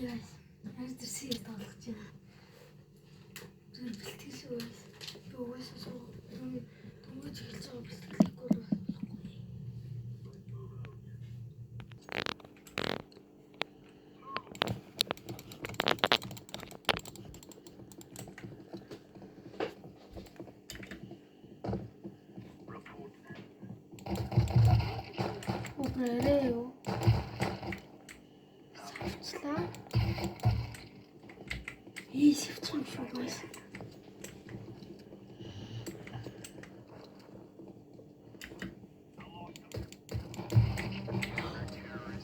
guys, as the sea is talking. The British was always so much job. Obrereo. Savcılar. İyi savcım şu guys.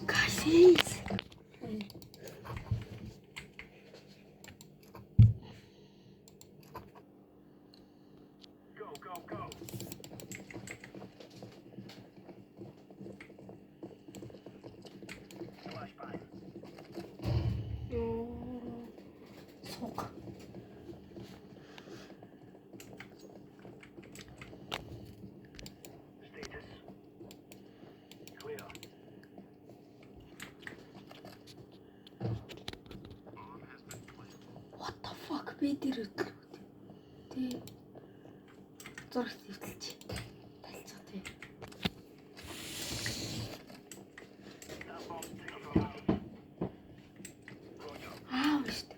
Guys. Sok. What the fuck? Би дээр өдлөө. Тэ. Зурагт өвдөлч. Талцгаа тэ. Штэ.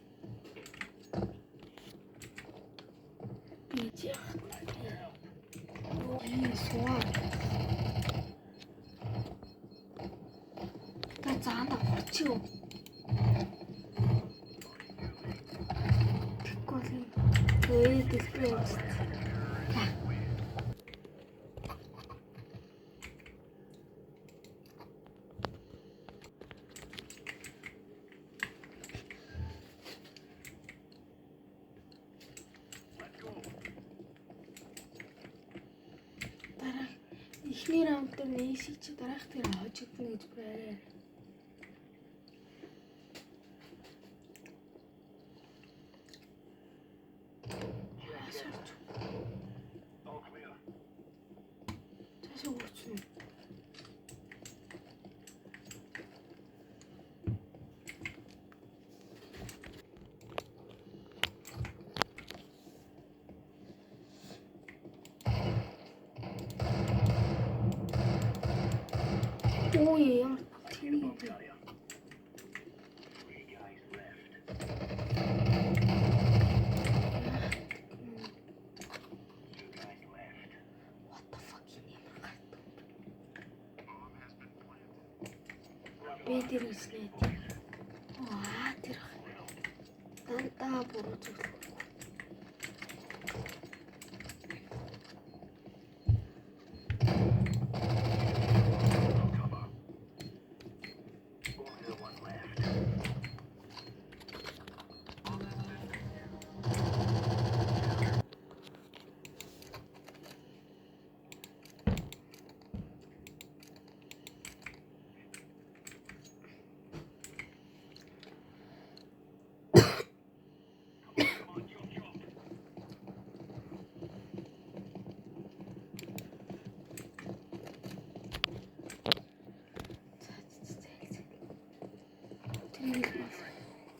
Би яах вэ? Ой, суу. Та заана орчих уу? Эй, дисплей. Дараа ихний раунд дээр Месси чи дараах дээр хожигдно гэж байна. Ой, ямар тийм юм бэ? What the fuck юм ямар гардаг. Би тэр үснэ. Аа, тэр. Дандаа буруу зүйл.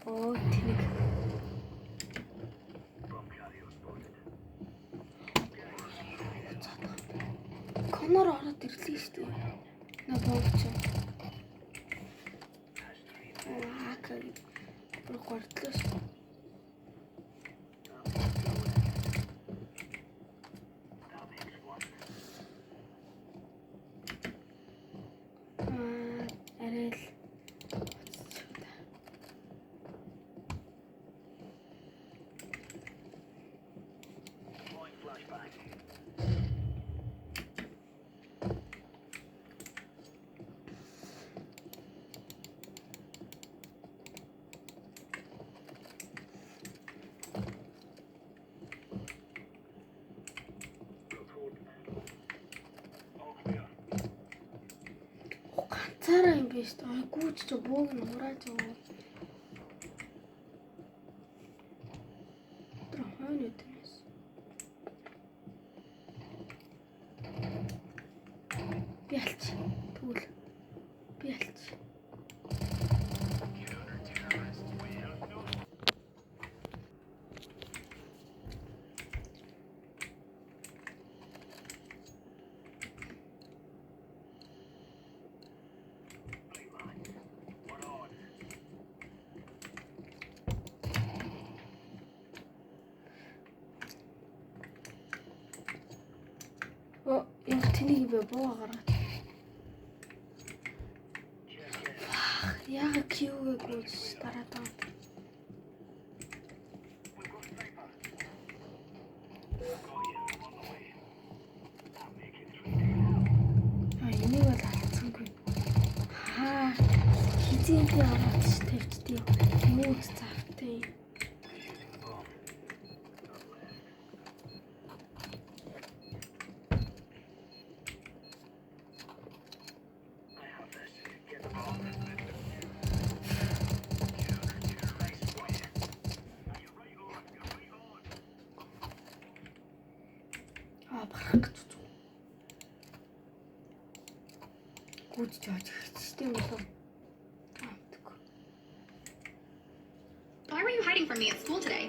Оо, тэнэг. Конор ороод ирлээ шүү дээ. Надад Акаги проквартлаа шүү. Арай л ганцаараа юм биш үү? Ай гүйч ч бөөг нь урааж байгаа. Тэр хойно үтнэс. Би алч. Тэгвэл би алч. Яг тэнийг бай бууга гаргаад. Яг кьюгээ гүйж дараад байгаа. Энийг бол алдсангүй. Хизээний аваад тавьчдээ. Мууц завтай. Барах гэж үү. Гүйж жааж хэвчтэй болов. Why were you hiding from me at school today?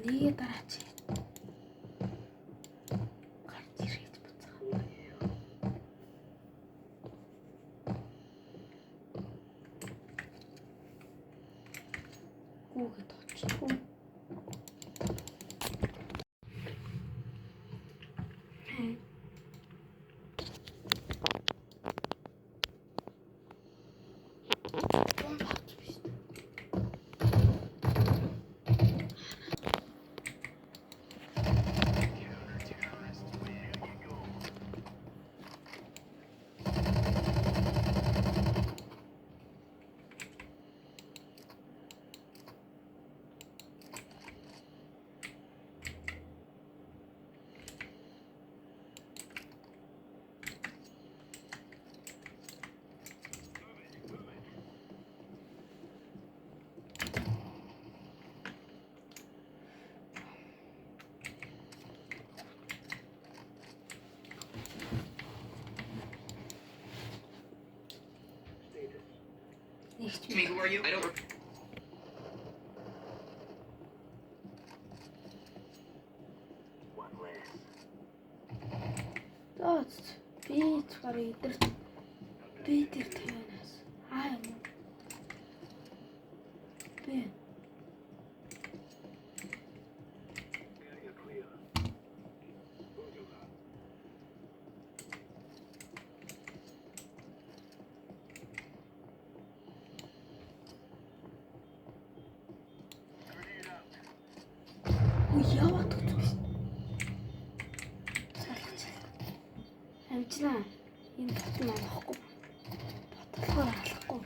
Нэгэ дараач. Гарч ирээд буцаа. Гүүгээд очихгүй. Me, who are you? I don't. Би барыг идэр би тэр тавианаас юм уу? Би яваад үзсэн. Амжнаа. Энэ бот маань авахгүй. Бодлохоор алахгүй.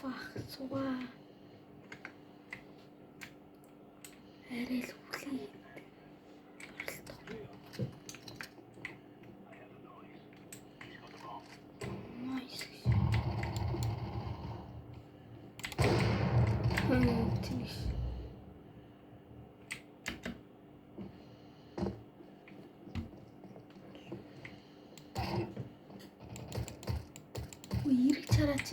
Фах сугаа. Арай л хүлээ. Тэнийш. Ирэх чараач.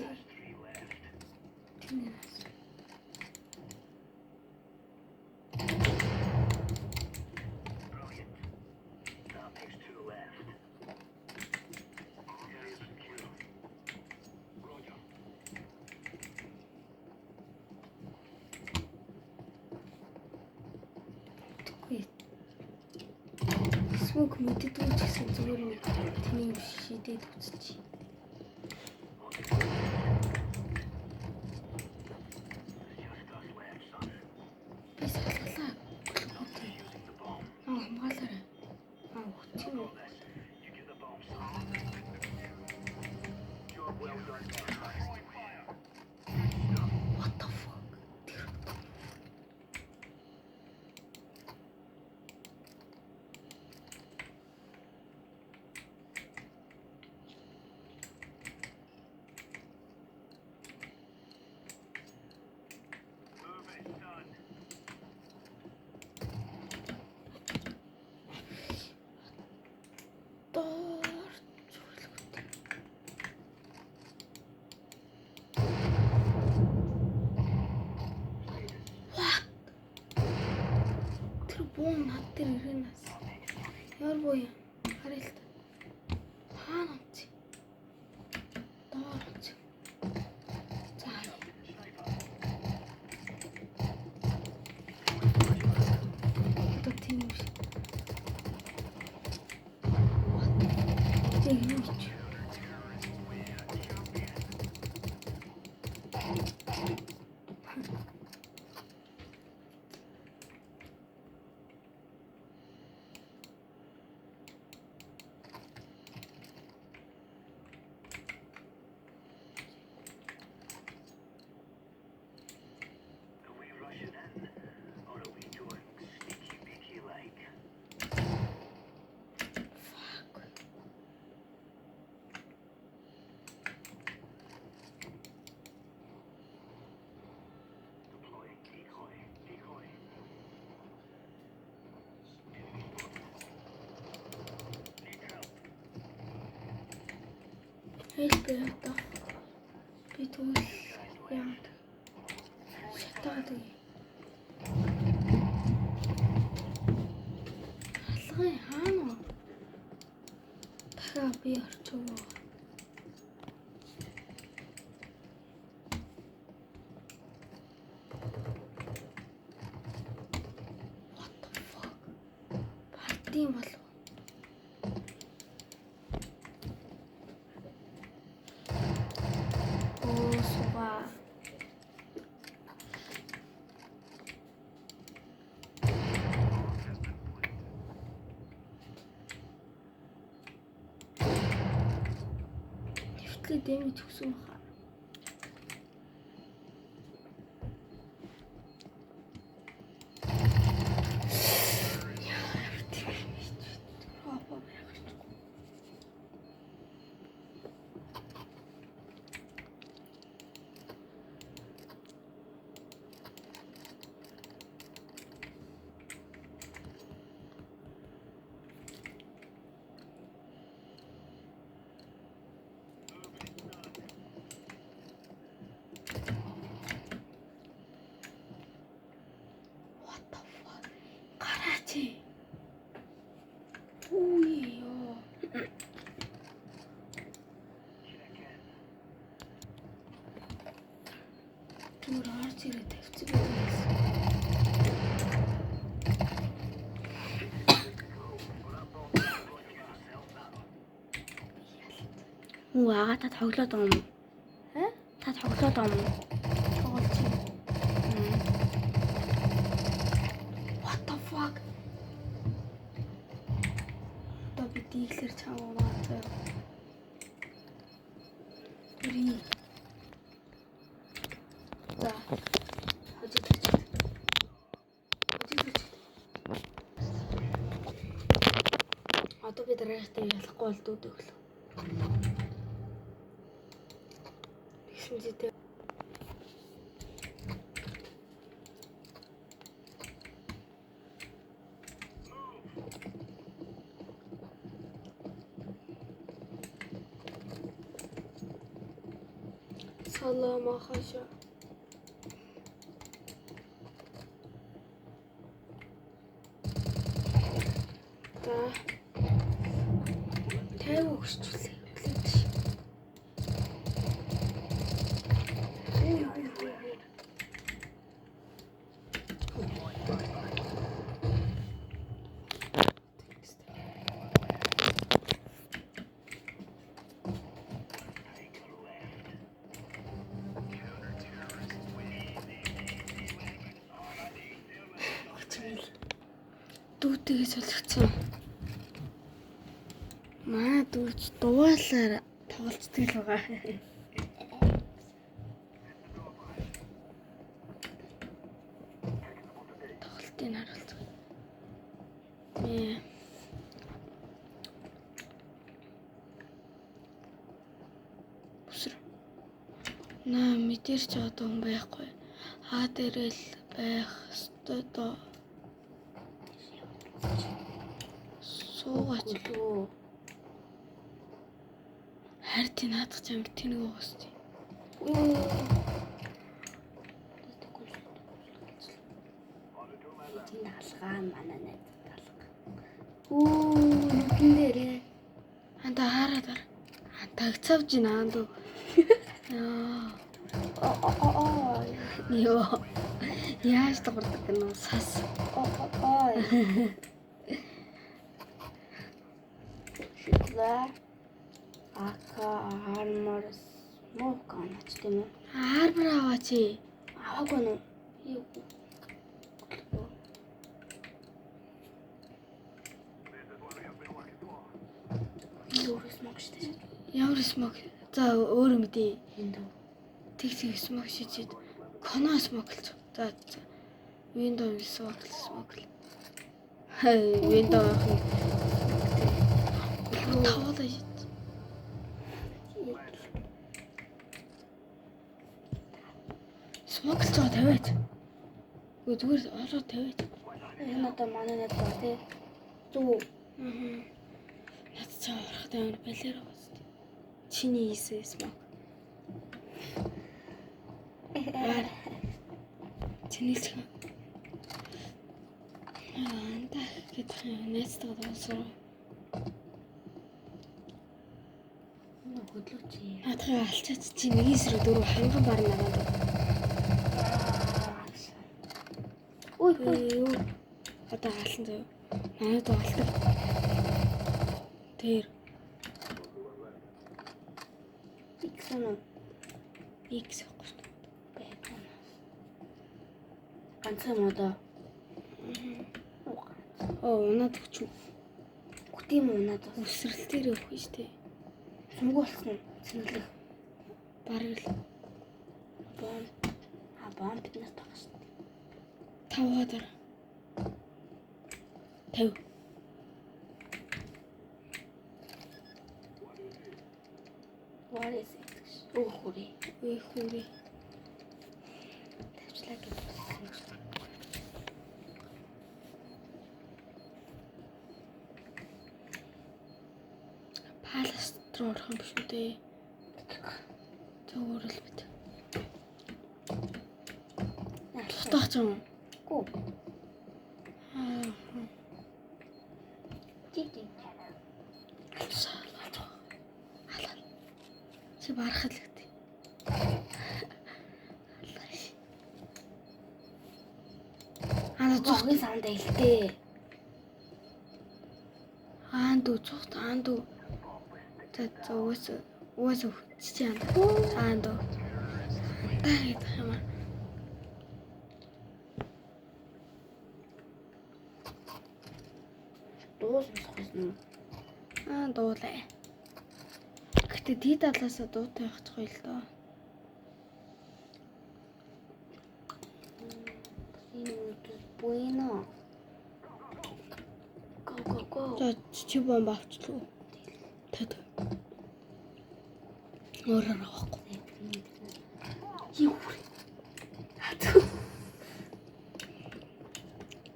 Смог мэддэггүй ч гэсэн зүгээр нэг тэнийг шийдээд үзчих. Би салгалаа. Хамгаалаарай. Үгүй юу? What the fuck? Бүүн над дээр ирэнээс. Яар бууя. Харъя л та. Хаана онцгий? Доор онцгий. За. Одоо тийм юм шиг. Тийм юм чи. Хэлбэ одоо. Би тэгвэл яагаад шатаад үе. Алгай хаана вэ? Дахиад би орчихов. What the fuck? Партийн болов. Суга. Нэвтлээ дэмэж өгсөн баха. Ууё. Түр орж ирээ тавьчих байсан. Уу ага та тоглоод байгаа юм уу? Та тоглоод байгаа юм уу? Тоглож байна. What the fuck? Одоо би дийлэр чамаа заяа. Үри. За. Хожиж. Одоо би дараагтай ялахгүй бол дүүд өглөө. Тэгсэн зүйтэй. Салам ахаша. За. Тэв өгчүүлээ. Дүүтэйгээ солигдсон. Манай дүүч дуулаар тоглолцдог л байгаа. Тоглолтын харуулцаг. Бүсэр. Наа мэдэрч одоо хүн байхгүй. Хаа дээрэл байх ёстой доо. Суугач лөө. Харин наадах чамд тэнэг уусти. Тийм алга. байгаа манай найз талга. Нүдэн дээрээ. Анда хараад ар. Тагцавж гин аанд. Йоо. Яаж дурдаг гэнэ сас. Шидлээ. Ака арморс моканач тийм үү? Арбар аваач. Аваагүй нөө. Юурс мокштэй. Ямар смог. За өөр мэдээ. Энд. Тэг смог шижид. Коно смоглж. За. Windows смог. Хей, Windows. Тавлаа шít. Смоглж байгаа тавиач. Үгүй зүгээр ороо тавиач. Энэ одоо манай найз ба тий. Зүг. Над цаа ороход амар балер байгаас тий. Чиний хийсэн смог. Чиний ч анда гэдэг найзтайгаа дуусах. Хөдлөөч. Наадхаа алчаач чи 1-4 ханган бар нагаад. Ой. Одоо хаалсан заяа. Надад алдаг. Тэр Иксэн. X байхгүй. Ганцхан модоо. Унаад өгч. Үтим унаад. Өсрэл дээр өгөх юм штэ. Сүмг болсон. Цэнгэлэг. Бараг л бомб биднээс тагш. 5 хадаар. 50. What is it? Хүүхүрээ. Хүүхүрээ. Тавчлаа гэдэг. Палас руу орох юм биш үү дээ. Зүгээр л бит. Тутаач юм. Гүү. Тики. Халаа. Чи барах л гэдэг. Зогны санд илтээ. Аанду цогт аанду. За уус чи аанду. Таа гэдэг юм аа. Дуус босгосон. Дуулаа. Гэтэ дий талаасаа дуутай явах ч гоё л доо. Буйно. Го. За чи бомб авчлаа. Тэд. Өөрөөр авахгүй. Юу.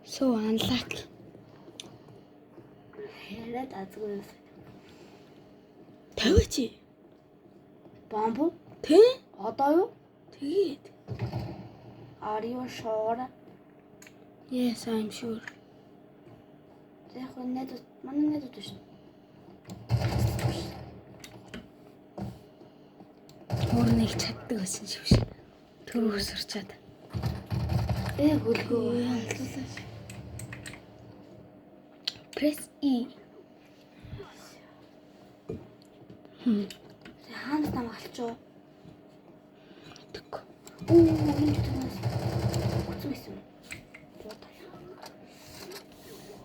So unlucky. Хэрэг азгүй. Тавиачи. Бомб? Тэ? Одоо юу? Тэгээд. Are you sure? Yes, I'm sure. Яг үнэд манай нэд үү шин. Өөр нэг чаддаг байсан шиг биш. Төрөө өсөрчээд. Хөлгөө. Press E. Хаанаас намгалчоо? Тэг. Энэ төрөөс. Хүчтэй байсан.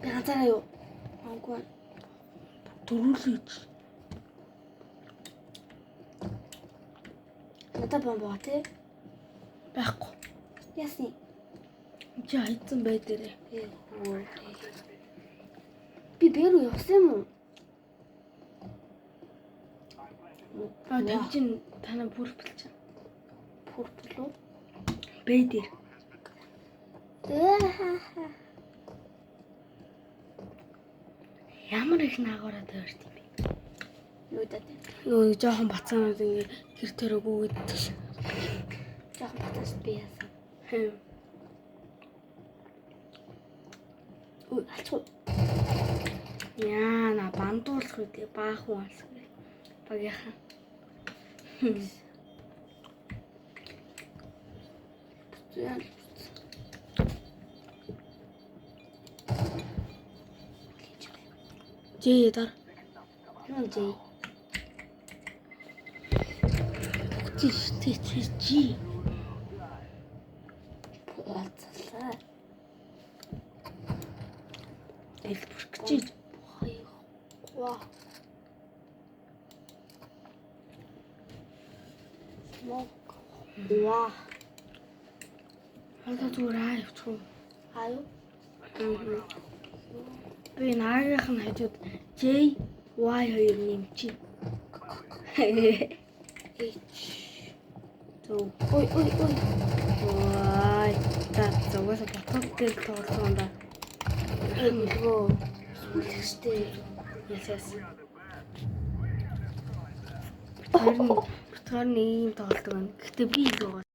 Ганцаараа юу? Анггүй. Дөрүүлж. Надад бомб баа тий? Байхгүй. Ясны. Чи хайцсан бай дээрээ. Би бэр үү явсан юм уу? Тавьжин танаа пурпл чинь. Пурпл уу? Бай дээр. Ямар их наагаараа тавьж тийм бэ? Юу даа? Нөө жоохон бацаанууд ингээ хэр төрөө бүүгээд ш. Жохон батаас би яасан. Хэм. Ой, алчгүй. Яа, на бандуулах үү баахан алс. Багийнхан. Яа. Жи дар. Юу жи? Жи. Плацлаа. Эл бүркчиж. Ваа. Мок. Ваа. Алга зүгээр аавчгүй. Аюу. Би наагийнх нь хажууд J Y 2 нэмчи. Төө. Ой. Вай. Тат зогсоо боттой тоглоом да. Эйгөө. Сүлхтэй. Ясас. Тэр нь ийм тоглоом. Гэтэ би их